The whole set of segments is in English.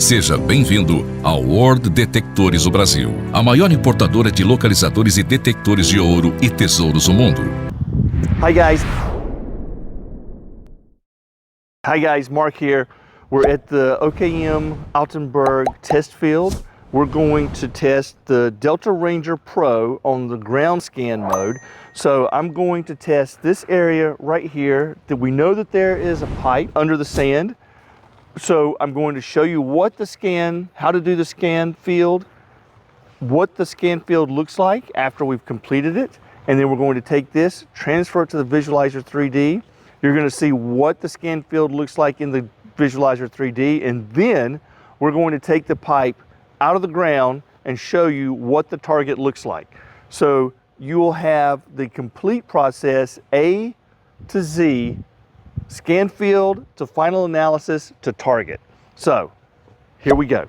Seja bem-vindo ao World Detectores do Brasil, a maior importadora de localizadores e detectores de ouro e tesouros do mundo. Hi guys, Mark here. We're at the OKM Altenburg test field. We're going to test the Delta Ranger Pro on the ground scan mode. So I'm going to test this area right here that we know that there is a pipe under the sand. So I'm going to show you what the scan, how to do the scan field, what the scan field looks like after we've completed it. And then we're going to take this, transfer it to the Visualizer 3D. You're going to see what the scan field looks like in the Visualizer 3D. And then we're going to take the pipe out of the ground and show you what the target looks like. So you will have the complete process A to Z, scan field to final analysis to target. So here we go.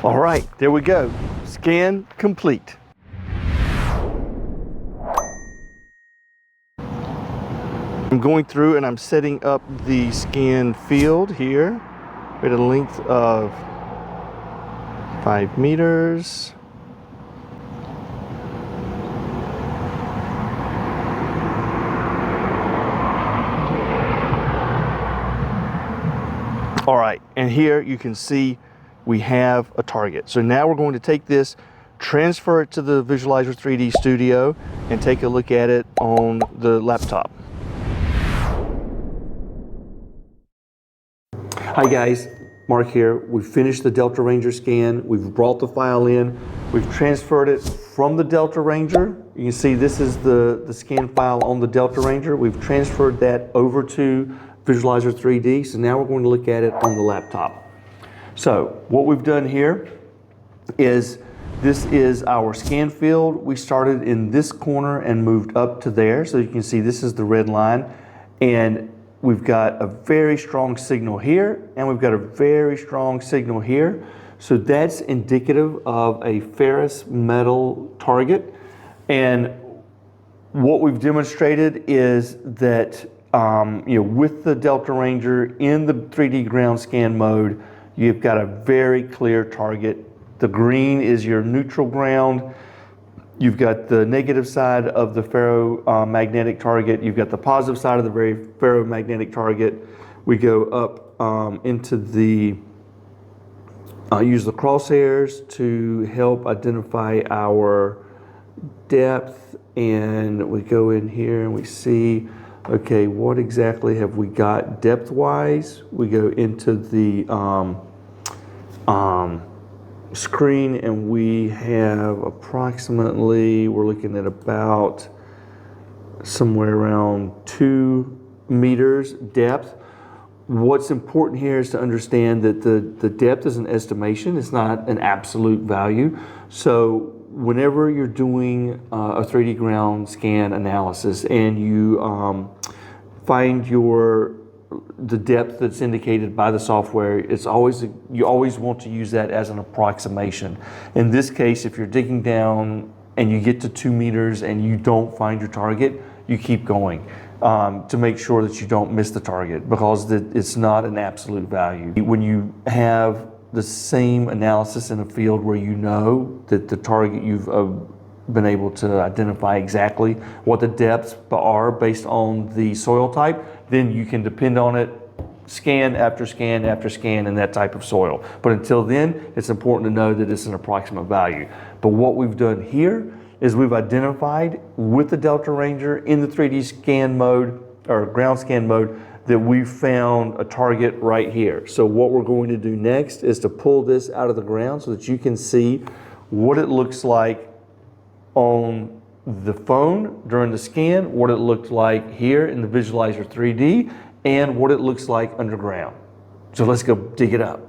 All right, there we go. Scan complete. I'm going through and I'm setting up the scan field here at a length of 5 meters. All right, and here you can see we have a target. So now we're going to take this, transfer it to the Visualizer 3D Studio, and take a look at it on the laptop. Hi guys, Mark here. We've finished the Delta Ranger scan. We've brought the file in. We've transferred it from the Delta Ranger. You can see this is the scan file on the Delta Ranger. We've transferred that over to Visualizer 3D. So now we're going to look at it on the laptop. So what we've done here is this is our scan field. We started in this corner and moved up to there. So you can see this is the red line. And we've got a very strong signal here, and we've got a very strong signal here. So that's indicative of a ferrous metal target. And what we've demonstrated is that with the Delta Ranger in the 3D ground scan mode, you've got a very clear target. The green is your neutral ground. You've got the negative side of the ferromagnetic target. You've got the positive side of the very ferromagnetic target. We go up into the, use the crosshairs to help identify our depth. And we go in here and we see, okay, what exactly have we got depth-wise? We go into the screen and we have approximately, we're looking at about somewhere around 2 meters depth. What's important here is to understand that the depth is an estimation. It's not an absolute value. So whenever you're doing a 3D ground scan analysis and you find the depth that's indicated by the software, you always want to use that as an approximation. In this case, if you're digging down and you get to 2 meters and you don't find your target, you keep going. to make sure that you don't miss the target, because it's not an absolute value. When you have the same analysis in a field where you know that the target you've been able to identify exactly what the depths are based on the soil type, then you can depend on it scan after scan after scan in that type of soil. But until then, it's important to know that it's an approximate value. But what we've done here is we've identified with the Delta Ranger in the 3D scan mode or ground scan mode that we found a target right here. So what we're going to do next is to pull this out of the ground so that you can see what it looks like on the phone during the scan, what it looked like here in the Visualizer 3D, and what it looks like underground. So let's go dig it up.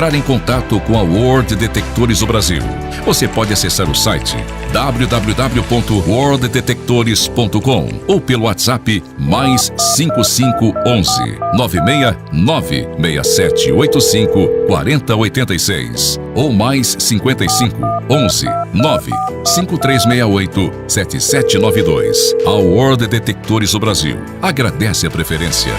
Entrar em contato com a World Detectores do Brasil. Você pode acessar o site www.worlddetectores.com ou pelo WhatsApp +5511 969 6785 4086 ou +5511 95368 7792. A World Detectores do Brasil agradece a preferência.